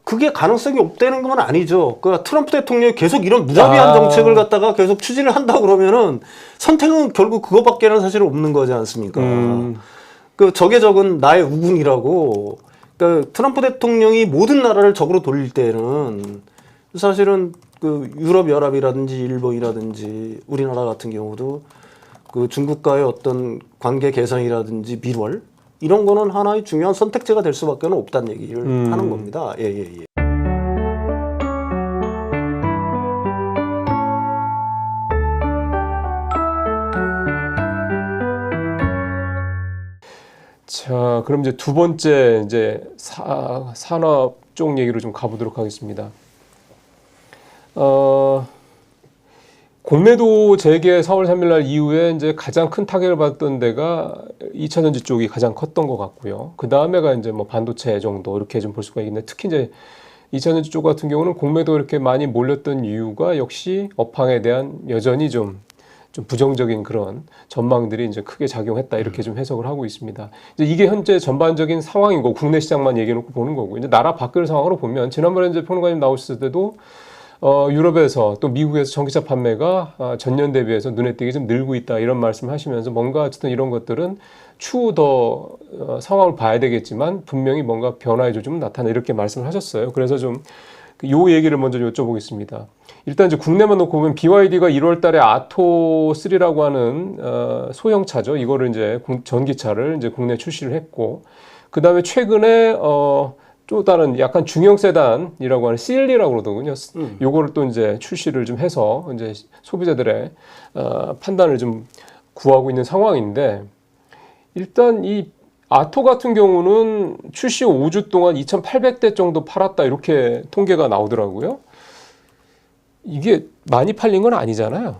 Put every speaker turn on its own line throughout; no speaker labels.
그게 가능성이 없다는 건 아니죠. 트럼프 대통령이 계속 이런 무자비한 정책을 갖다가 계속 추진을 한다 그러면은 선택은 결국 그거밖에는 사실 없는 거지 않습니까? 적의 적은 나의 우군이라고. 트럼프 대통령이 모든 나라를 적으로 돌릴 때는 사실은 유럽 연합이라든지 일본이라든지 우리나라 같은 경우도 중국과의 어떤 관계 개선이라든지 밀월 이런 거는 하나의 중요한 선택지가 될 수밖에 없다는 얘기를 하는 겁니다. 예.
자, 그럼 이제 두 번째 산업 쪽 얘기로 좀 가보도록 하겠습니다. 공매도 재개 4월 3일 날 이후에 이제 가장 큰 타격을 받았던 데가 2차전지 쪽이 가장 컸던 것 같고요. 그 다음에가 이제 뭐 반도체 정도 이렇게 좀 볼 수가 있는데 특히 이제 2차전지 쪽 같은 경우는 공매도 이렇게 많이 몰렸던 이유가 역시 업황에 대한 여전히 좀 부정적인 그런 전망들이 이제 크게 작용했다 이렇게 좀 해석을 하고 있습니다. 이제 이게 현재 전반적인 상황인 거고 국내 시장만 얘기해놓고 보는 거고 이제 나라 밖의 상황으로 보면 지난번에 이제 평론가님 나오셨을 때도 유럽에서 또 미국에서 전기차 판매가 전년 대비해서 눈에 띄게 좀 늘고 있다 이런 말씀을 하시면서 뭔가 어쨌든 이런 것들은 추후 더 상황을 봐야 되겠지만 분명히 뭔가 변화의 조짐은 나타나 이렇게 말씀을 하셨어요. 그래서 좀 요 얘기를 먼저 여쭤보겠습니다. 일단 이제 국내만 놓고 보면 BYD가 1월 달에 아토3라고 하는 소형차죠. 이거를 이제 전기차를 이제 국내 출시를 했고 그 다음에 최근에 또 다른 약간 중형 세단이라고 하는 CLE라고 그러더군요. 요거를 또 이제 출시를 좀 해서 이제 소비자들의 판단을 좀 구하고 있는 상황인데 일단 이 아토 같은 경우는 출시 후 5주 동안 2,800대 정도 팔았다 이렇게 통계가 나오더라고요. 이게 많이 팔린 건 아니잖아요.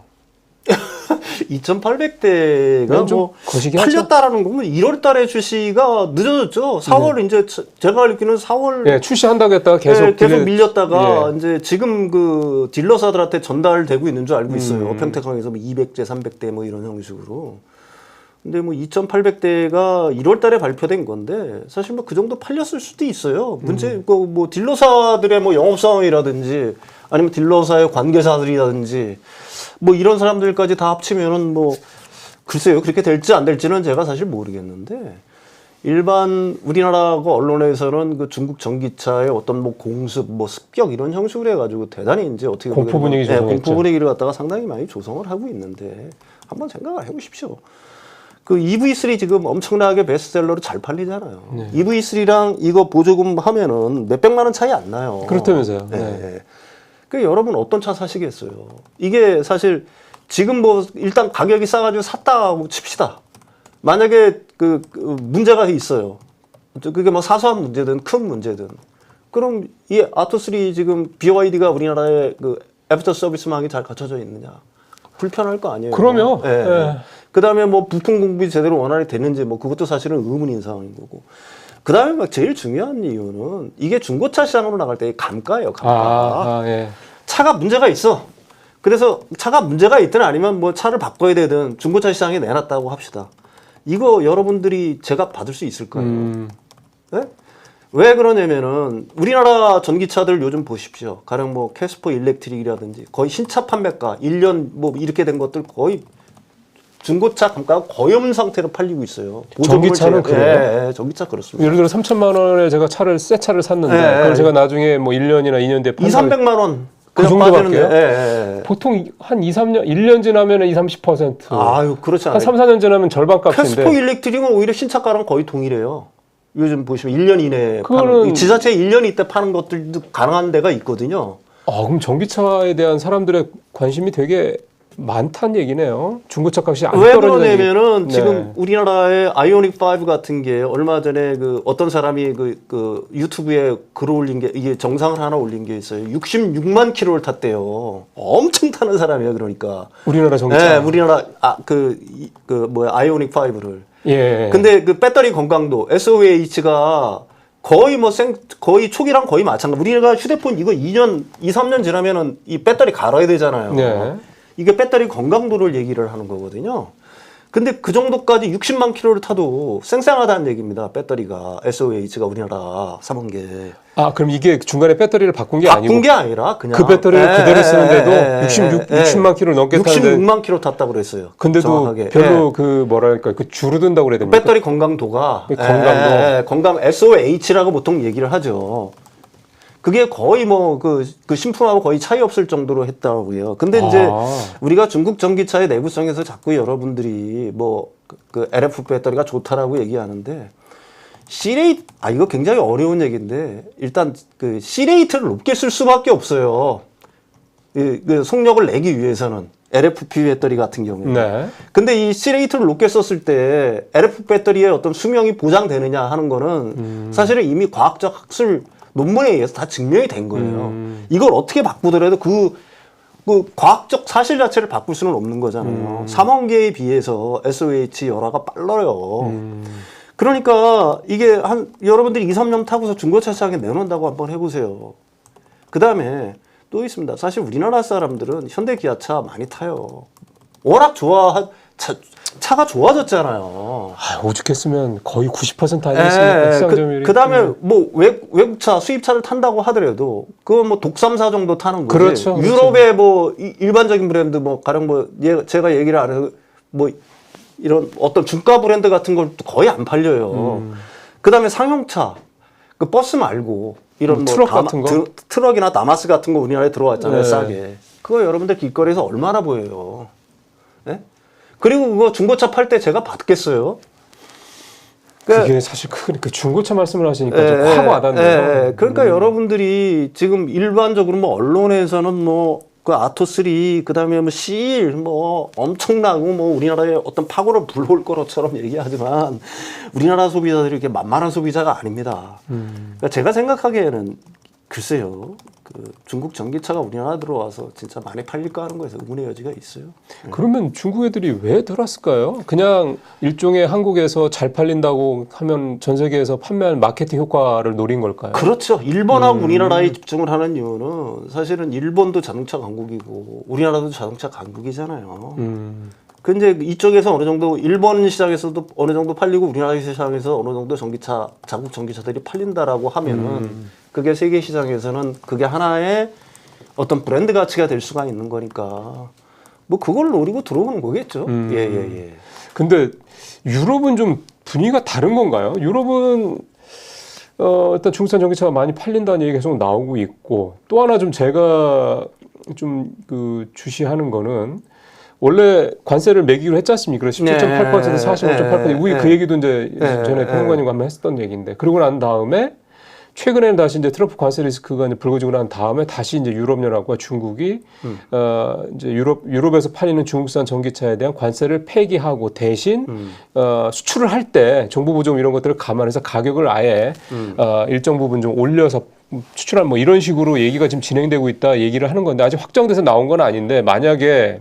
2,800대가 뭐 팔렸다라는 거면 1월 달에 출시가 늦어졌죠. 4월 이제 제가 알기로는 4월
출시한다고 했다가 계속
밀렸다가 이제 지금 딜러사들한테 전달되고 있는 줄 알고 있어요. 평택항에서 뭐 200대, 300대 뭐 이런 형식으로. 근데 뭐 2,800대가 1월 달에 발표된 건데 사실 뭐 그 정도 팔렸을 수도 있어요. 문제 뭐 딜러사들의 뭐 영업 상황이라든지 아니면 딜러사의 관계자들이라든지 뭐 이런 사람들까지 다 합치면은 뭐 글쎄요 그렇게 될지 안 될지는 제가 사실 모르겠는데 일반 우리나라 언론에서는 중국 전기차의 어떤 뭐 공습 뭐 습격 이런 형식으로 해가지고 대단히 이제 어떻게
공포
분위기를 갖다가 상당히 많이 조성을 하고 있는데 한번 생각을 해보십시오. EV3 지금 엄청나게 베스트셀러로 잘 팔리잖아요. 네. EV3랑 이거 보조금 하면은 몇백만 원 차이 안 나요.
그렇다면서요.
네. 여러분 어떤 차 사시겠어요? 이게 사실 지금 뭐 일단 가격이 싸가지고 샀다고 칩시다. 만약에 문제가 있어요. 그게 뭐 사소한 문제든 큰 문제든. 그럼 이 아토3 지금 BYD가 우리나라에 애프터 서비스망이 잘 갖춰져 있느냐? 불편할 거 아니에요.
그럼요.
네. 그 다음에 뭐 부품 공급이 제대로 원활히 되는지 뭐 그것도 사실은 의문인 상황인 거고. 그 다음에 막 제일 중요한 이유는 이게 중고차 시장으로 나갈 때의 감가예요. 감가.
예.
차가 문제가 있어. 그래서 차가 문제가 있든 아니면 뭐 차를 바꿔야 되든 중고차 시장에 내놨다고 합시다. 이거 여러분들이 제값 받을 수 있을까요? 네? 왜 그러냐면은 우리나라 전기차들 요즘 보십시오. 가령 뭐 캐스퍼 일렉트릭이라든지 거의 신차 판매가 1년 뭐 이렇게 된 것들 거의 중고차 감가가 거의 없는 상태로 팔리고 있어요.
전기차는 그래요?
네, 전기차 그렇습니다.
예를 들어 3천만 원에 제가 새 차를 샀는데 그걸 제가 나중에 뭐 1년이나 2년 뒤에
2,300만 원.
그 정도밖에요? 보통 한 2, 3년, 1년 지나면 20, 30%.
아유, 그렇지 않아요.
한 3, 4년 지나면 절반 값인데.
캐스퍼 일렉트릭은 오히려 신차가랑 거의 동일해요. 요즘 보시면 1년 이내에 파는, 지자체 1년 이때 파는 것들도 가능한 데가 있거든요.
그럼 전기차에 대한 사람들의 관심이 되게 많다는 얘기네요. 중고차 값이 안
왜
떨어지는
그러냐면은 지금 우리나라의 아이오닉 5 같은 게 얼마 전에 어떤 사람이 유튜브에 글 올린 게 이게 정상을 하나 올린 게 있어요. 66만 킬로를 탔대요. 엄청 타는 사람이에요. 그러니까
우리나라 전기차.
네, 우리나라 아이오닉 5를.
예.
근데 배터리 건강도 SOH가 거의 거의 초기랑 거의 마찬가지. 우리가 휴대폰 이거 2, 3년 지나면은 이 배터리 갈아야 되잖아요.
네.
이게 배터리 건강도를 얘기를 하는 거거든요. 근데 그 정도까지 60만 킬로를 타도 쌩쌩하다는 얘기입니다. 배터리가 SOH가 우리나라 3원계.
아, 그럼 이게 중간에 배터리를 바꾼 게
바꾼
아니고
게 아니라 그냥
그 배터리를 그대로 쓰는데도 60만 킬로 넘게 타는데
66만 킬로 탔다고 그랬어요.
근데도
정확하게.
별로 그 뭐랄까 그 줄어든다고 그래야 됩니까?
배터리 건강도가
건강도.
건강 SOH라고 보통 얘기를 하죠. 그게 거의 뭐 그 신품하고 거의 차이 없을 정도로 했다고요. 근데 이제 우리가 중국 전기차의 내구성에서 자꾸 여러분들이 뭐 그 LF 배터리가 좋다라고 얘기하는데 C레이트 이거 굉장히 어려운 얘기인데 일단 그 C레이트를 높게 쓸 수밖에 없어요. 그 속력을 내기 위해서는 LFP 배터리 같은 경우에.
네.
근데 이 C레이트를 높게 썼을 때 LF 배터리의 어떤 수명이 보장되느냐 하는 거는 사실은 이미 과학적 학술 논문에 의해서 다 증명이 된 거예요. 이걸 어떻게 바꾸더라도 그 과학적 사실 자체를 바꿀 수는 없는 거잖아요. 3원계에 비해서 SOH 열화가 빨라요. 그러니까 이게 여러분들이 2, 3년 타고서 중고차 시장에 내놓는다고 한번 해보세요. 그 다음에 또 있습니다. 사실 우리나라 사람들은 현대 기아차 많이 타요. 워낙 차가 좋아졌잖아요.
오죽했으면 거의 90% 아니겠습니까? 시장 점유율이.
그다음에 뭐 외국차, 수입차를 탄다고 하더라도 그거 뭐 독삼사 정도 타는 거지.
그렇죠.
유럽의 뭐 일반적인 브랜드 뭐 가령 뭐 제가 얘기를 안 해도 뭐 이런 어떤 중가 브랜드 같은 걸 거의 안 팔려요. 그다음에 상용차, 그 버스 말고 이런 뭐
트럭 같은 거?
트럭이나 다마스 같은 거 우리나라에 들어왔잖아요.
네.
싸게. 그거 여러분들 길거리에서 얼마나 보여요. 네? 그리고 그거 중고차 팔 때 제가 받겠어요?
그게 사실 그 중고차 말씀을 하시니까 좀 확 와닿네요.
그러니까 여러분들이 지금 일반적으로 뭐 언론에서는 뭐 그 아토3 그다음에 뭐 C1 뭐 엄청나고 뭐 우리나라에 어떤 파고를 불러올 거처럼 얘기하지만 우리나라 소비자들이 이렇게 만만한 소비자가 아닙니다. 그러니까 제가 생각하기에는 글쎄요. 그 중국 전기차가 우리나라 들어와서 진짜 많이 팔릴까 하는 거에서 의문의 여지가 있어요.
그러면 중국 애들이 왜 들어왔을까요? 그냥 일종의 한국에서 잘 팔린다고 하면 전 세계에서 판매할 마케팅 효과를 노린 걸까요?
그렇죠. 일본하고 우리나라에 집중을 하는 이유는 사실은 일본도 자동차 강국이고 우리나라도 자동차 강국이잖아요. 근데 이쪽에서 어느 정도 일본 시장에서도 어느 정도 팔리고 우리나라 시장에서 어느 정도 자국 전기차들이 팔린다라고 하면은 그게 세계 시장에서는 그게 하나의 어떤 브랜드 가치가 될 수가 있는 거니까 뭐 그걸 노리고 들어오는 거겠죠. 예.
근데 유럽은 좀 분위기가 다른 건가요? 유럽은 일단 중국산 전기차가 많이 팔린다는 얘기 계속 나오고 있고 또 하나 좀 제가 좀 그 주시하는 거는 원래 관세를 매기로 했지 않습니까? 17.8%에서 45.8%. 우리 그 얘기도 이제 전에 평론가님과 한번 했었던 얘기인데 그러고 난 다음에 최근에는 다시 이제 트럼프 관세 리스크가 이제 불거지고 난 다음에 다시 이제 유럽연합과 중국이 이제 유럽에서 팔리는 중국산 전기차에 대한 관세를 폐기하고 대신 수출을 할 때 정부 보조 이런 것들을 감안해서 가격을 아예 일정 부분 좀 올려서 추출한 뭐 이런 식으로 얘기가 지금 진행되고 있다 얘기를 하는 건데 아직 확정돼서 나온 건 아닌데 만약에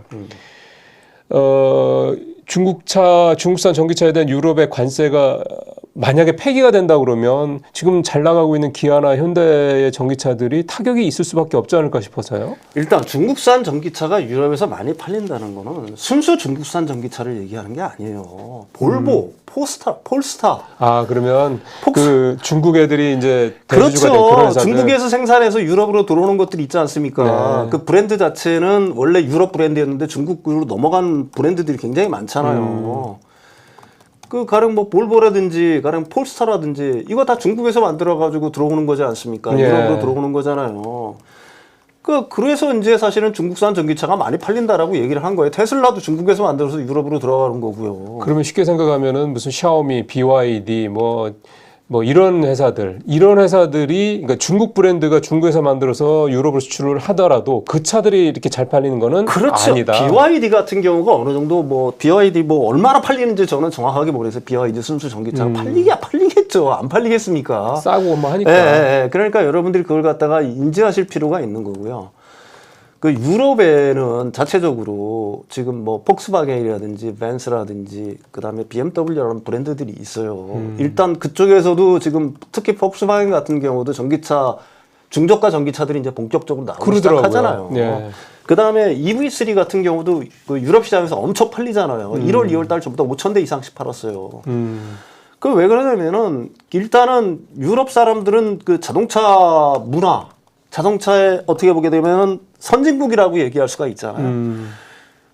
중국산 전기차에 대한 유럽의 관세가 만약에 폐기가 된다 그러면 지금 잘 나가고 있는 기아나 현대의 전기차들이 타격이 있을 수밖에 없지 않을까 싶어서요.
일단 중국산 전기차가 유럽에서 많이 팔린다는 거는 순수 중국산 전기차를 얘기하는 게 아니에요. 볼보, 폴스타.
아 그러면 그 중국 애들이 이제 대주주가 된
그렇죠.
그런 회사들.
중국에서 생산해서 유럽으로 들어오는 것들이 있지 않습니까?
네.
그 브랜드 자체는 원래 유럽 브랜드였는데 중국으로 넘어간 브랜드들이 굉장히 많잖아요. 그 가령 뭐 볼보라든지 가령 폴스타라든지 이거 다 중국에서 만들어 가지고 들어오는 거지 않습니까?
예.
유럽으로 들어오는 거잖아요. 그래서 이제 사실은 중국산 전기차가 많이 팔린다라고 얘기를 한 거예요. 테슬라도 중국에서 만들어서 유럽으로 들어가는 거고요.
그러면 쉽게 생각하면은 무슨 샤오미, BYD 뭐 이런 회사들이 그러니까 중국 브랜드가 중국에서 만들어서 유럽으로 수출을 하더라도 그 차들이 이렇게 잘 팔리는 거는
그렇죠.
아니다.
BYD 같은 경우가 어느 정도 뭐 BYD 뭐 얼마나 팔리는지 저는 정확하게 모르겠어요. BYD 순수 전기차가 팔리겠죠. 안 팔리겠습니까?
싸고 뭐 하니까.
예. 그러니까 여러분들이 그걸 갖다가 인지하실 필요가 있는 거고요. 그 유럽에는 자체적으로 지금 뭐 폭스바겐이라든지 벤츠라든지 그다음에 BMW라는 브랜드들이 있어요. 일단 그쪽에서도 지금 특히 폭스바겐 같은 경우도 전기차 중저가 전기차들이 이제 본격적으로 나오기
그러더라고요.
시작하잖아요.
네.
그 다음에 EV3 같은 경우도 그 유럽 시장에서 엄청 팔리잖아요. 1월, 2월 달 전부터 5,000대 이상씩 팔았어요. 그 왜 그러냐면은 일단은 유럽 사람들은 그 자동차 문화, 자동차에 어떻게 보게 되면 선진국이라고 얘기할 수가 있잖아요.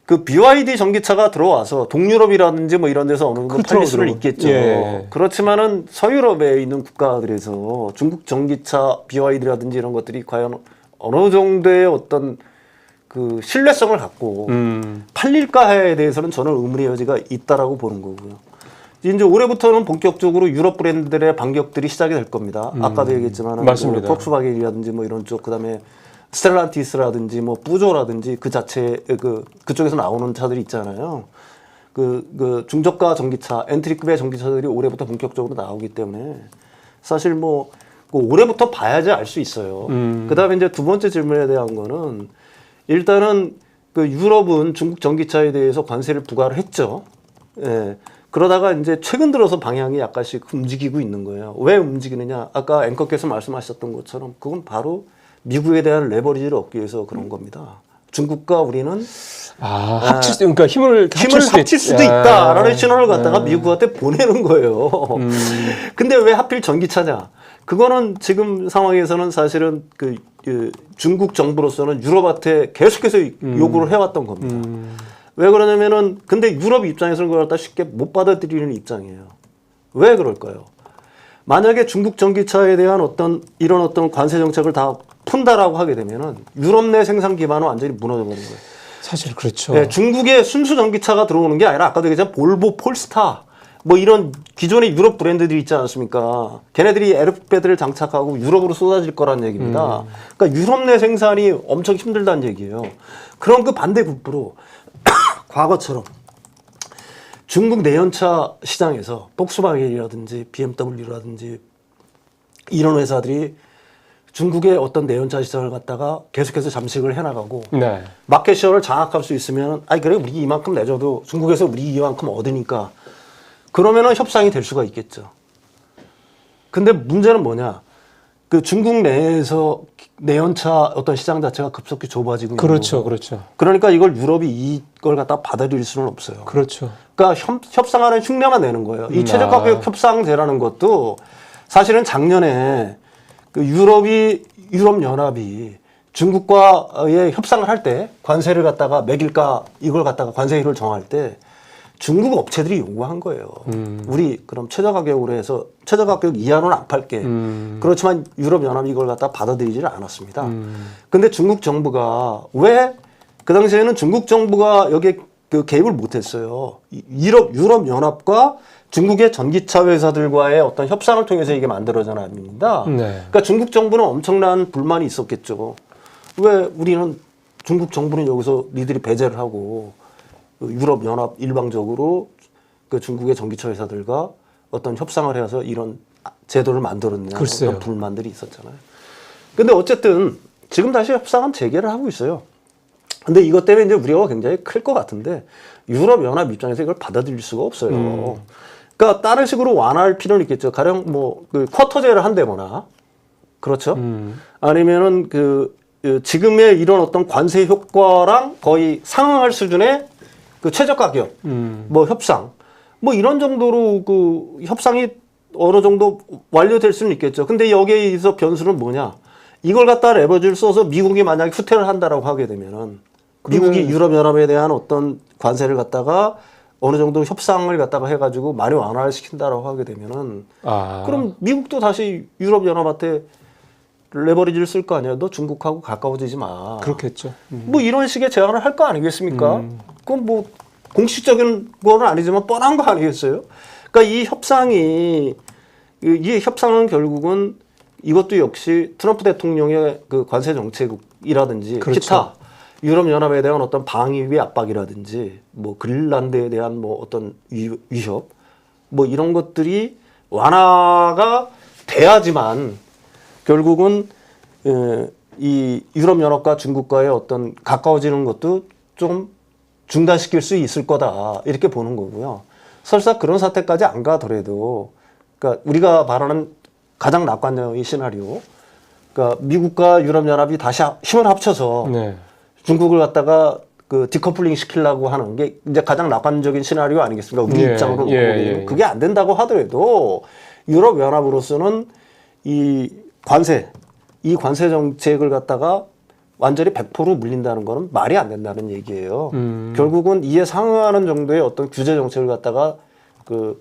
그 BYD 전기차가 들어와서 동유럽이라든지 뭐 이런 데서 어느 정도 팔릴 수는 있겠죠.
예.
그렇지만은 서유럽에 있는 국가들에서 중국 전기차 BYD라든지 이런 것들이 과연 어느 정도의 어떤 그 신뢰성을 갖고 팔릴까에 대해서는 저는 의문의 여지가 있다라고 보는 거고요. 이제 올해부터는 본격적으로 유럽 브랜드들의 반격들이 시작이 될 겁니다. 아까도 얘기했지만
맞습니다.
뭐 폭스바겐이라든지 뭐 이런 쪽, 그다음에 스텔란티스라든지 뭐 뿌조라든지 그 자체 그쪽에서 나오는 차들이 있잖아요. 그 중저가 전기차, 엔트리급의 전기차들이 올해부터 본격적으로 나오기 때문에 사실 뭐 올해부터 봐야지 알 수 있어요. 그다음에 이제 두 번째 질문에 대한 거는 일단은 그 유럽은 중국 전기차에 대해서 관세를 부과를 했죠. 예. 그러다가 이제 최근 들어서 방향이 약간씩 움직이고 있는 거예요. 왜 움직이느냐? 아까 앵커께서 말씀하셨던 것처럼 그건 바로 미국에 대한 레버리지를 얻기 위해서 그런 겁니다. 중국과 우리는
합칠 수, 그러니까 힘을
합칠 수도 있다라는 신호를 갖다가 미국한테 보내는 거예요. 근데 왜 하필 전기차냐? 그거는 지금 상황에서는 사실은 그 중국 정부로서는 유럽한테 계속해서 요구를 해왔던 겁니다. 왜 그러냐면은 근데 유럽 입장에서는 그걸 갖다 쉽게 못 받아들이는 입장이에요. 왜 그럴까요? 만약에 중국 전기차에 대한 이런 어떤 관세 정책을 다 푼다라고 하게 되면은 유럽 내 생산 기반은 완전히 무너져 버린 거예요.
사실 그렇죠.
네, 중국의 순수 전기차가 들어오는 게 아니라 아까도 얘기했지만 볼보, 폴스타 뭐 이런 기존의 유럽 브랜드들이 있지 않습니까? 걔네들이 에어백배들을 장착하고 유럽으로 쏟아질 거란 얘기입니다. 그러니까 유럽 내 생산이 엄청 힘들다는 얘기예요. 그럼 그 반대급부로 과거처럼 중국 내연차 시장에서 폭스바겐이라든지 BMW라든지 이런 회사들이 중국의 어떤 내연차 시장을 갖다가 계속해서 잠식을 해나가고
네.
마켓시어를 장악할 수 있으면 아니 그래 우리 이만큼 내줘도 중국에서 우리 이만큼 얻으니까 그러면은 협상이 될 수가 있겠죠. 근데 문제는 뭐냐? 그 중국 내에서 내연차 어떤 시장 자체가 급속히 좁아지고 있는
그렇죠,
거고.
그렇죠.
그러니까 이걸 유럽이 이걸 갖다 받아들일 수는 없어요.
그렇죠.
그러니까 협상하는 흉내만 내는 거예요. 이 최저 가격 협상제라는 것도 사실은 작년에 그 유럽 연합이 중국과의 협상을 할 때 관세를 갖다가 매길까 이걸 갖다가 관세율을 정할 때 중국 업체들이 요구한 거예요. 우리 그럼 최저 가격으로 해서 최저 가격 이하로는 안 팔게. 그렇지만 유럽 연합이 이걸 갖다 받아들이지를 않았습니다. 근데 중국 정부가 왜 그 당시에는 중국 정부가 여기에 그 개입을 못했어요. 유럽 연합과 중국의 전기차 회사들과의 어떤 협상을 통해서 이게 만들어진 아닙니다.
네.
그러니까 중국 정부는 엄청난 불만이 있었겠죠. 왜 우리는 중국 정부는 여기서 니들이 배제를 하고 유럽 연합 일방적으로 그 중국의 전기차 회사들과 어떤 협상을 해서 이런 제도를 만들었느냐 그런 불만들이 있었잖아요. 근데 어쨌든 지금 다시 협상은 재개를 하고 있어요. 근데 이것 때문에 이제 우려가 굉장히 클 것 같은데 유럽 연합 입장에서 이걸 받아들일 수가 없어요. 그러니까 다른 식으로 완화할 필요는 있겠죠. 가령 뭐 그 쿼터제를 한다거나 그렇죠. 아니면은 그 지금의 이런 어떤 관세 효과랑 거의 상응할 수준의 그 최저 가격, 뭐 협상, 뭐 이런 정도로 그 협상이 어느 정도 완료될 수는 있겠죠. 근데 여기에서 변수는 뭐냐? 이걸 갖다 레버리지를 써서 미국이 만약에 후퇴를 한다라고 하게 되면은 미국이 유럽 연합에 대한 어떤 관세를 갖다가 어느 정도 협상을 갖다가 해가지고 많이 완화를 시킨다라고 하게 되면은 그럼 미국도 다시 유럽 연합한테 레버리지를 쓸 거 아니야. 너 중국하고 가까워지지 마.
그렇겠죠.
뭐 이런 식의 제안을 할 거 아니겠습니까? 그건 뭐 공식적인 건 아니지만 뻔한 거 아니겠어요? 그러니까 이 협상은 결국은 이것도 역시 트럼프 대통령의 그 관세 정책이라든지
그렇죠.
기타 유럽 연합에 대한 어떤 방위비 압박이라든지 뭐 그린란드에 대한 뭐 어떤 위협 뭐 이런 것들이 완화가 돼야지만 결국은 이 유럽 연합과 중국과의 어떤 가까워지는 것도 좀 중단시킬 수 있을 거다 이렇게 보는 거고요. 설사 그런 사태까지 안 가더라도 그러니까 우리가 바라는 가장 낙관적인 시나리오 그러니까 미국과 유럽연합이 다시 힘을 합쳐서
네.
중국을 갖다가 그 디커플링 시키려고 하는 게 이제 가장 낙관적인 시나리오 아니겠습니까? 우리 입장으로 놓고 보면 그게 안 된다고 하더라도 유럽연합으로서는 이 관세 정책을 갖다가 완전히 100% 물린다는 거는 말이 안 된다는 얘기예요. 결국은 이에 상응하는 정도의 어떤 규제 정책을 갖다가 그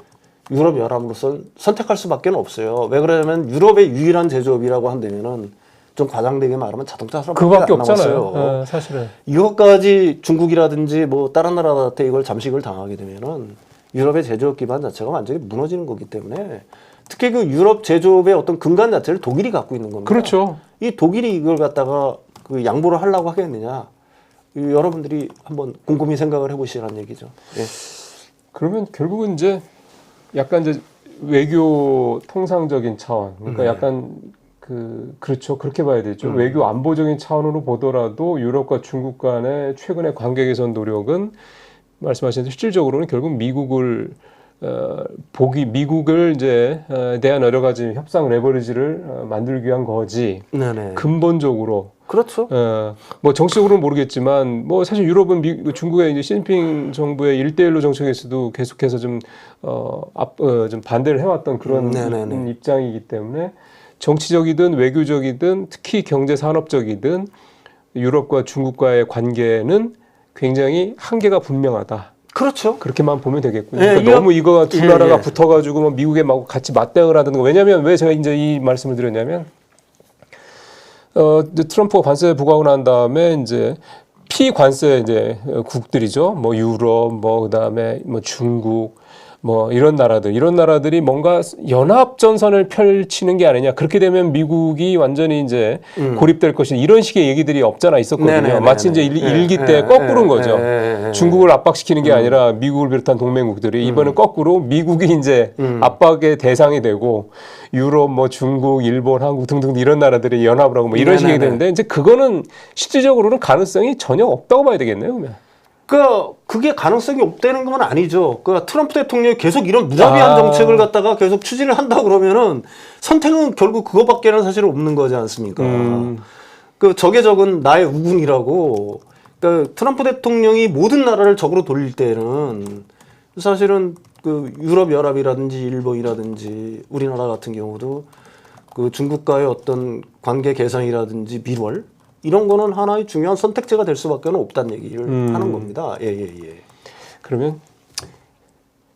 유럽연합으로서 선택할 수밖에 없어요. 왜 그러냐면 유럽의 유일한 제조업이라고 한다면은 좀 과장되게 말하면 자동차 산업밖에
그거밖에
안
없잖아요.
남았어요.
사실은.
이것까지 중국이라든지 뭐 다른 나라한테 이걸 잠식을 당하게 되면은 유럽의 제조업 기반 자체가 완전히 무너지는 거기 때문에 특히 그 유럽 제조업의 어떤 근간 자체를 독일이 갖고 있는 겁니다.
그렇죠.
이 독일이 이걸 갖다가 그 양보를 하려고 하겠느냐? 여러분들이 한번 곰곰이 생각을 해보시라는 얘기죠. 예.
그러면 결국은 이제 약간 이제 외교 통상적인 차원, 그러니까 약간 그렇죠. 그렇게 봐야 되죠. 외교 안보적인 차원으로 보더라도 유럽과 중국 간의 최근의 관계 개선 노력은 말씀하신 대로 실질적으로는 결국 미국을 미국을 이제 대한 여러 가지 협상 레버리지를 만들기 위한 거지.
네네.
근본적으로
그렇죠.
뭐 정치적으로는 모르겠지만 뭐 사실 유럽은 중국의 이제 시진핑 정부의 1대1로 정책에서도 계속해서 좀 반대를 해왔던 그런 입장이기 때문에 정치적이든 외교적이든 특히 경제 산업적이든 유럽과 중국과의 관계는 굉장히 한계가 분명하다.
그렇죠.
그렇게만 보면 되겠군요.
예,
그러니까 너무 이거 두 나라가 붙어가지고 뭐 미국에 막 같이 맞대응을 하든가. 왜냐하면 왜 제가 이제 이 말씀을 드렸냐면 트럼프가 관세 부과하고 난 다음에 이제 피관세 이제 국들이죠. 뭐 유럽, 뭐 그다음에 뭐 중국, 뭐 이런 나라들이 뭔가 연합 전선을 펼치는 게 아니냐. 그렇게 되면 미국이 완전히 이제 고립될 것이 이런 식의 얘기들이 없잖아 있었거든요. 마치 이제 일기 때 거꾸로인 거죠. 중국을 압박시키는 게 아니라 미국을 비롯한 동맹국들이 이번엔 거꾸로 미국이 이제 압박의 대상이 되고 유럽, 뭐 중국, 일본, 한국 등등 이런 나라들이 연합을 하고 뭐 이런 식이 되는데 이제 그거는 실질적으로는 가능성이 전혀 없다고 봐야 되겠네요, 그러면.
그게 가능성이 없다는 건 아니죠. 트럼프 대통령이 계속 이런 무자비한 정책을 갖다가 계속 추진을 한다 그러면은 선택은 결국 그거밖에는 사실 없는 거지 않습니까? 적의 적은 나의 우군이라고. 트럼프 대통령이 모든 나라를 적으로 돌릴 때는 사실은 유럽 연합이라든지 일본이라든지 우리나라 같은 경우도 중국과의 어떤 관계 개선이라든지 밀월 이런 거는 하나의 중요한 선택지가 될 수밖에 없다는 얘기를 하는 겁니다. 예.
그러면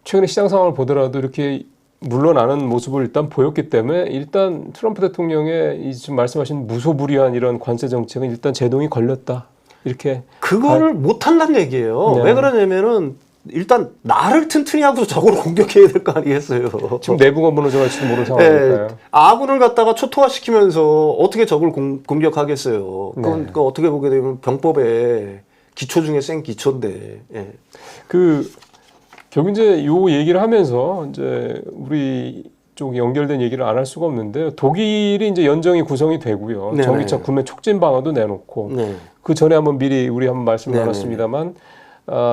최근에 시장 상황을 보더라도 이렇게 물러나는 모습을 일단 보였기 때문에 일단 트럼프 대통령의 지금 말씀하신 무소불위한 이런 관세 정책은 일단 제동이 걸렸다. 이렇게
그거를 못 한다는 얘기예요. 네. 왜 그러냐면은 일단 나를 튼튼히 하고 적으로 공격해야 될 거 아니겠어요.
지금 내부가 무너져갈지도 모르는 상황이니까요.
아군을 갖다가 초토화시키면서 어떻게 적을 공격하겠어요. 그건 어떻게 보게 되면 병법의 기초 중에 센 기초인데. 예.
결국 이제 요 얘기를 하면서 이제 우리 쪽 연결된 얘기를 안 할 수가 없는데 독일이 이제 연정이 구성이 되고요. 네네. 전기차 구매 촉진 방안도 내놓고 그 전에 한번 미리 우리 한번 말씀을 나눴습니다만.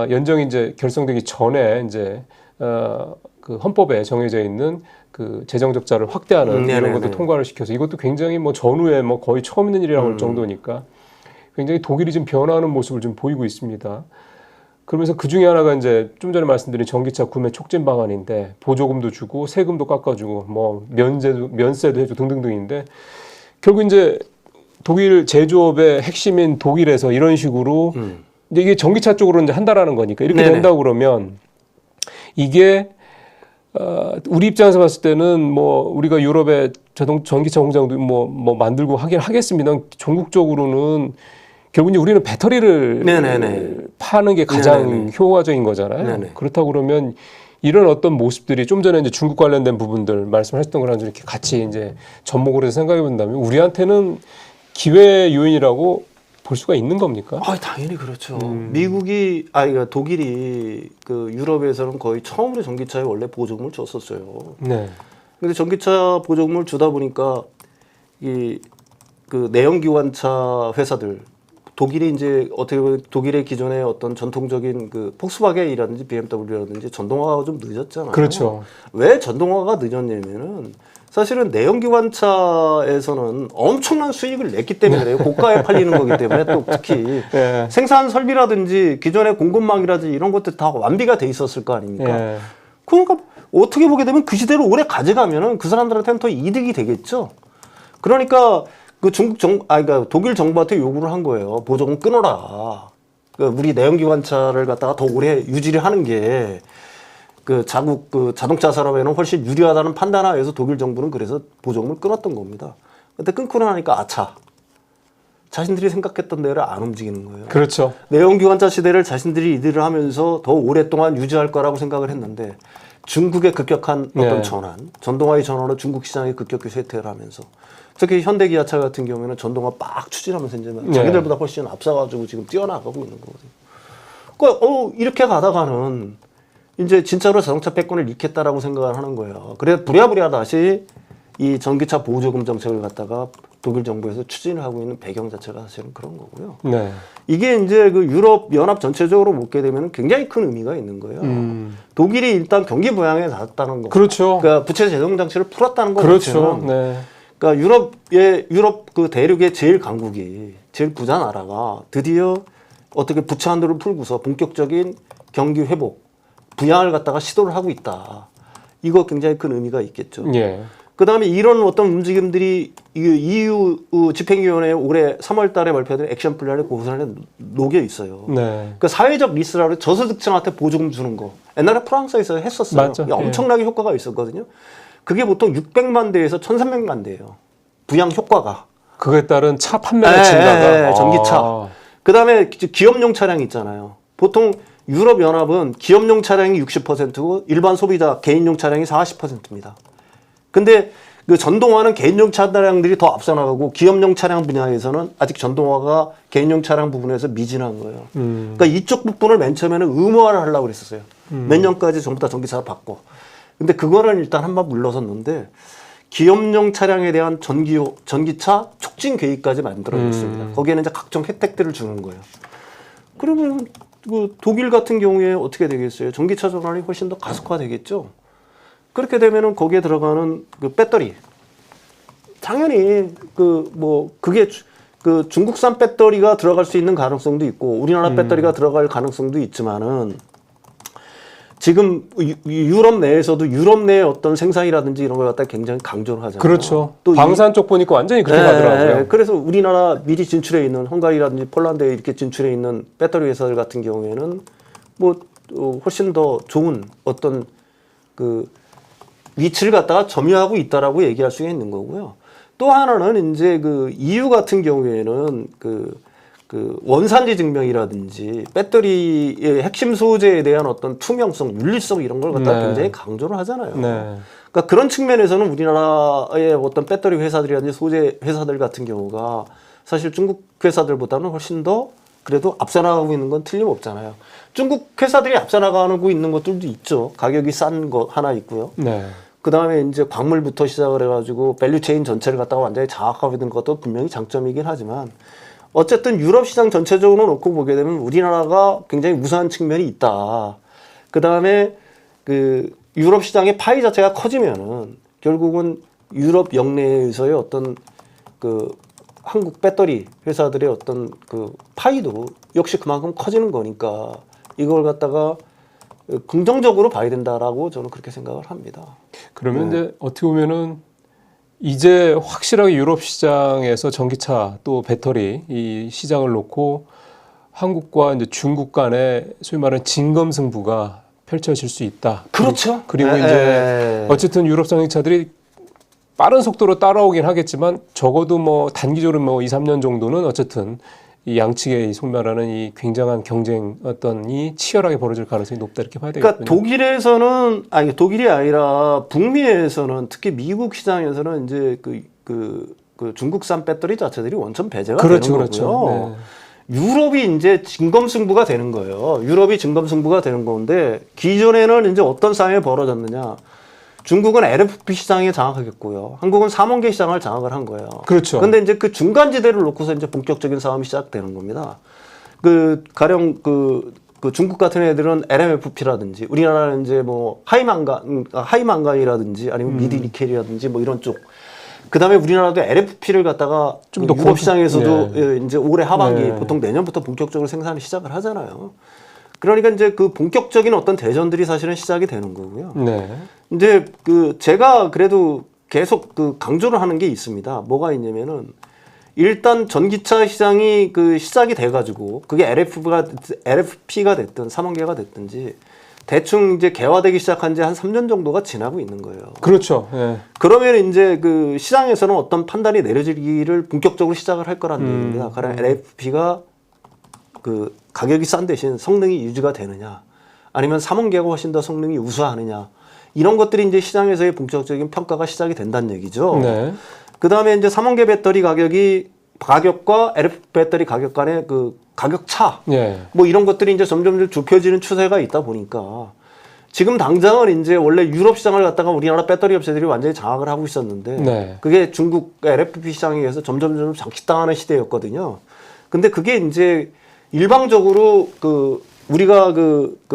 연정이 이제 결성되기 전에 이제 그 헌법에 정해져 있는 그 재정 적자를 확대하는 이런 것도 통과를 시켜서 이것도 굉장히 뭐 전후에 뭐 거의 처음 있는 일이라고 할 정도니까 굉장히 독일이 좀 변화하는 모습을 좀 보이고 있습니다. 그러면서 그 중에 하나가 이제 좀 전에 말씀드린 전기차 구매 촉진 방안인데 보조금도 주고 세금도 깎아주고 뭐 면세도 해주고 등등등인데 결국 이제 독일 제조업의 핵심인 독일에서 이런 식으로 이제 이게 전기차 쪽으로 이제 한다라는 거니까 이렇게 된다고 그러면 이게 우리 입장에서 봤을 때는 뭐 우리가 유럽의 전기차 공장도 뭐 만들고 하긴 하겠습니다. 전국적으로는 결국 이제 우리는 배터리를 파는 게 가장 효과적인 거잖아요. 그렇다고 그러면 이런 어떤 모습들이 좀 전에 이제 중국 관련된 부분들 말씀하셨던 거랑 이렇게 같이 이제 접목을 해서 생각해 본다면 우리한테는 기회 요인이라고 볼 수가 있는 겁니까?
당연히 그렇죠. 독일이 유럽에서는 거의 처음으로 전기차에 원래 보조금을 줬었어요. 근데 전기차 보조금을 주다 보니까 내연기관차 회사들, 독일이 이제 어떻게 보면 독일의 기존의 어떤 전통적인 그 폭스바겐이라든지 BMW라든지 전동화가 좀 늦었잖아요.
그렇죠.
왜 전동화가 늦었냐면은 사실은 내연기관차에서는 엄청난 수익을 냈기 때문에 그래요. 고가에 팔리는 거기 때문에 또 특히
예.
생산 설비라든지 기존의 공급망이라든지 이런 것들 다 완비가 돼 있었을 거 아닙니까?
예.
그러니까 어떻게 보게 되면 그 시대로 오래 가져가면은 그 사람들한테는 더 이득이 되겠죠. 그러니까 그 그러니까 독일 정부한테 요구를 한 거예요. 보조금 끊어라. 그러니까 우리 내연기관차를 갖다가 더 오래 유지를 하는 게 그 자국 그 자동차 산업에는 훨씬 유리하다는 판단하에서 독일 정부는 그래서 보조금을 끊었던 겁니다. 근데 끊고 나니까 아차. 자신들이 생각했던 대로 안 움직이는 거예요.
그렇죠.
내연기관차 시대를 자신들이 이들을 하면서 더 오랫동안 유지할 거라고 생각을 했는데 중국의 급격한 어떤
네.
전환, 전동화의 전환으로 중국 시장에 급격히 쇠퇴를 하면서 특히 현대기아차 같은 경우에는 전동화 빡 추진하면서 이제 자기들보다 훨씬 앞서가지고 지금 뛰어나가고 있는 거거든요. 그러니까 이렇게 가다가는 이제 진짜로 자동차 패권을 잃겠다라고 생각을 하는 거예요. 그래 부랴부랴 다시 이 전기차 보조금 정책을 갖다가 독일 정부에서 추진을 하고 있는 배경 자체가 사실은 그런 거고요.
네.
이게 이제 그 유럽 연합 전체적으로 보게 되면 굉장히 큰 의미가 있는 거예요. 독일이 일단 경기 부양에 나섰다는 거.
그렇죠.
그러니까 부채 재정 장치를 풀었다는 거.
그렇죠.
자체는
네.
그러니까 유럽 그 대륙의 제일 강국이 제일 부자 나라가 드디어 어떻게 부채 한도를 풀고서 본격적인 경기 회복, 부양을 갖다가 시도를 하고 있다. 이거 굉장히 큰 의미가 있겠죠.
예.
그다음에 이런 어떤 움직임들이 EU 집행위원회 올해 3월 달에 발표된 액션 플랜의 고스란히 녹여 있어요.
네.
그 사회적 리스라고 저소득층한테 보조금 주는 거. 옛날에 프랑스에서 했었어요.
맞죠.
엄청나게 효과가 있었거든요. 그게 보통 600만 대에서 1,300만 대예요. 부양 효과가.
그에 따른 차 판매가 증가가.
전기차. 그다음에 기업용 차량 있잖아요. 보통 유럽 연합은 기업용 차량이 60%고 일반 소비자 개인용 차량이 40%입니다. 근데 그 전동화는 개인용 차량들이 더 앞서 나가고 기업용 차량 분야에서는 아직 전동화가 개인용 차량 부분에서 미진한 거예요. 그러니까 이쪽 부분을 맨 처음에는 의무화를 하려고 그랬었어요. 몇 년까지 전부 다 전기차로 바꿔. 근데 그거는 일단 한번 물러섰는데 기업용 차량에 대한 전기차 촉진 계획까지 만들어냈습니다. 거기에는 이제 각종 혜택들을 주는 거예요. 그러면 그 독일 같은 경우에 어떻게 되겠어요? 전기차 전환이 훨씬 더 가속화되겠죠. 그렇게 되면은 거기에 들어가는 그 배터리 당연히 그게 그 중국산 배터리가 들어갈 수 있는 가능성도 있고 우리나라 배터리가 들어갈 가능성도 있지만은 지금 유럽 내에서도 유럽 내의 어떤 생산이라든지 이런 걸 갖다 굉장히 강조를 하잖아요.
그렇죠.
또
방산 쪽 보니까 완전히 그렇게 가더라고요.
그래서 우리나라 미리 진출해 있는 헝가리라든지 폴란드에 이렇게 진출해 있는 배터리 회사들 같은 경우에는 훨씬 더 좋은 어떤 그 위치를 갖다가 점유하고 있다라고 얘기할 수가 있는 거고요. 또 하나는 이제 그 EU 같은 경우에는 그 원산지 증명이라든지 배터리의 핵심 소재에 대한 어떤 투명성, 윤리성 이런 걸 갖다가 굉장히 강조를 하잖아요.
네.
그러니까 그런 측면에서는 우리나라의 어떤 배터리 회사들이라든지 소재 회사들 같은 경우가 사실 중국 회사들보다는 훨씬 더 그래도 앞서 나가고 있는 건 틀림없잖아요. 중국 회사들이 앞서 나가고 있는 것들도 있죠. 가격이 싼 거 하나 있고요.
네.
그 다음에 이제 광물부터 시작을 해가지고 밸류체인 전체를 갖다가 완전히 장악하고 있는 것도 분명히 장점이긴 하지만 어쨌든 유럽 시장 전체적으로 놓고 보게 되면 우리나라가 굉장히 우수한 측면이 있다. 그 다음에 그 유럽 시장의 파이 자체가 커지면은 결국은 유럽 영내에서의 어떤 그 한국 배터리 회사들의 어떤 그 파이도 역시 그만큼 커지는 거니까 이걸 갖다가 긍정적으로 봐야 된다라고 저는 그렇게 생각을 합니다.
그러면 이제 어떻게 보면은 이제 확실하게 유럽 시장에서 전기차 또 배터리 이 시장을 놓고 한국과 이제 중국 간의 소위 말하는 진검승부가 펼쳐질 수 있다.
그렇죠.
그리고 이제 어쨌든 유럽 전기차들이 빠른 속도로 따라오긴 하겠지만 적어도 뭐 단기적으로 뭐 2, 3년 정도는 어쨌든 이 양측의 소위 말하는 이 굉장한 경쟁 어떤이 치열하게 벌어질 가능성이 높다 이렇게 봐야 되겠군요.
그러니까 독일에서는 독일이 아니라 북미에서는 특히 미국 시장에서는 이제 그 중국산 배터리 자체들이 원천 배제가 되는 거고요.
그렇죠. 네.
유럽이 이제 진검승부가 되는 거예요. 유럽이 진검승부가 되는 건데 기존에는 이제 어떤 싸움이 벌어졌느냐? 중국은 LFP 시장에 장악하겠고요. 한국은 3원계 시장을 장악을 한 거예요.
그렇죠.
근데 이제 그 중간지대를 놓고서 이제 본격적인 싸움이 시작되는 겁니다. 가령 중국 같은 애들은 LMFP라든지 우리나라는 이제 뭐 하이망간이라든지 아니면 미드니켈이라든지 뭐 이런 쪽. 그다음에 우리나라도 LFP를 갖다가
좀더
유럽 시장에서도
네.
이제 올해 하반기
네.
보통 내년부터 본격적으로 생산을 시작을 하잖아요. 그러니까 이제 그 본격적인 어떤 대전들이 사실은 시작이 되는 거고요.
네.
이제 제가 그래도 계속 강조를 하는 게 있습니다. 뭐가 있냐면은 일단 전기차 시장이 시작이 돼가지고 그게 LFP가 됐든 3원계가 됐든지 대충 이제 개화되기 시작한 지 한 3년 정도가 지나고 있는 거예요.
그렇죠. 예.
그러면 이제 시장에서는 어떤 판단이 내려지기를 본격적으로 시작을 할 거라는 얘기입니다. 가령 LFP가 가격이 싼 대신 성능이 유지가 되느냐, 아니면 3원계가 훨씬 더 성능이 우수하느냐, 이런 것들이 이제 시장에서의 본격적인 평가가 시작이 된다는 얘기죠.
네.
그 다음에 이제 3원계 배터리 가격과 LFP 배터리 가격 간의 가격 차,
예.
뭐 이런 것들이 이제 점점 좁혀지는 추세가 있다 보니까 지금 당장은 이제 원래 유럽 시장을 갖다가 우리나라 배터리 업체들이 완전히 장악을 하고 있었는데
네.
그게 중국 LFP 시장에 의해서 점점 장식당하는 시대였거든요. 근데 그게 이제 일방적으로 우리가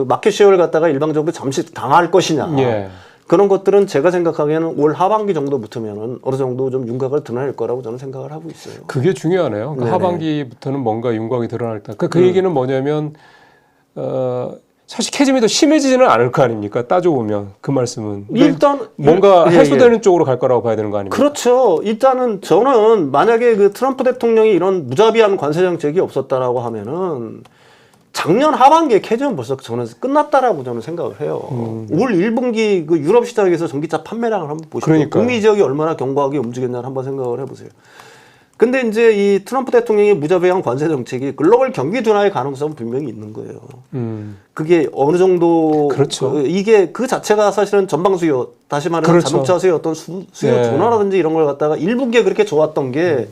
마켓 쉐어를 갖다가 일방적으로 잠식 당할 것이냐.
예.
그런 것들은 제가 생각하기에는 올 하반기 정도부터면은 어느 정도 좀 윤곽을 드러낼 거라고 저는 생각을 하고 있어요.
그게 중요하네요.
네네.
하반기부터는 뭔가 윤곽이 드러날 때. 그 얘기는 뭐냐면 사실 캐즘이 더 심해지지는 않을 거 아닙니까? 따져보면 그 말씀은
일단
뭔가
예,
해소되는 쪽으로 갈 거라고 봐야 되는 거 아닙니까?
그렇죠. 일단은 저는 만약에 트럼프 대통령이 이런 무자비한 관세 정책이 없었다라고 하면은 작년 하반기에 캐즘은 벌써 저는 끝났다라고 저는 생각을 해요. 올 1분기 유럽 시장에서 전기차 판매량을 한번 보시죠.
그러니까요.
북미 지역이 얼마나 견고하게 움직였냐를 한번 생각을 해보세요. 근데 이제 이 트럼프 대통령의 무자비한 관세 정책이 글로벌 경기 둔화의 가능성은 분명히 있는 거예요. 그게 어느 정도
그렇죠.
이게 그 자체가 사실은 전방 수요, 다시 말하면
그렇죠.
자동차 수요 어떤 수요
네.
둔화라든지 이런 걸 갖다가 1분기에 그렇게 좋았던 게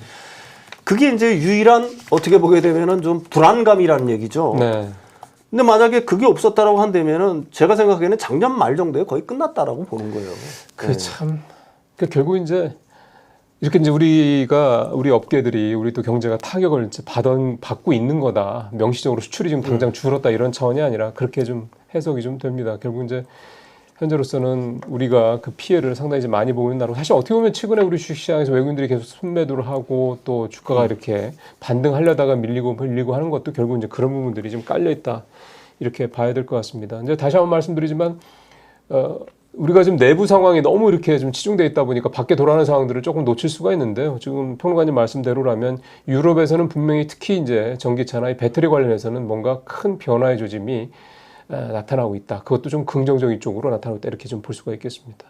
그게 이제 유일한 어떻게 보게 되면은 좀 불안감이라는 얘기죠.
네.
근데 만약에 그게 없었다라고 한다면은 제가 생각하기에는 작년 말 정도에 거의 끝났다라고 보는 거예요.
그 참. 결국 이제 이렇게 이제 우리 업계들이 우리 또 경제가 타격을 이제 받고 있는 거다. 명시적으로 수출이 지금 당장 줄었다 이런 차원이 아니라 그렇게 좀 해석이 좀 됩니다. 결국 이제 현재로서는 우리가 그 피해를 상당히 이제 많이 보고 있는 나라고 사실 어떻게 보면 최근에 우리 주식시장에서 외국인들이 계속 순매도를 하고 또 주가가 이렇게 반등하려다가 밀리고 하는 것도 결국 이제 그런 부분들이 좀 깔려 있다 이렇게 봐야 될 것 같습니다. 이제 다시 한번 말씀드리지만 우리가 지금 내부 상황이 너무 이렇게 좀 치중돼 있다 보니까 밖에 돌아가는 상황들을 조금 놓칠 수가 있는데요. 지금 평론가님 말씀대로라면 유럽에서는 분명히 특히 이제 전기차나 이 배터리 관련해서는 뭔가 큰 변화의 조짐이 나타나고 있다. 그것도 좀 긍정적인 쪽으로 나타나고 있다. 이렇게 좀 볼 수가 있겠습니다.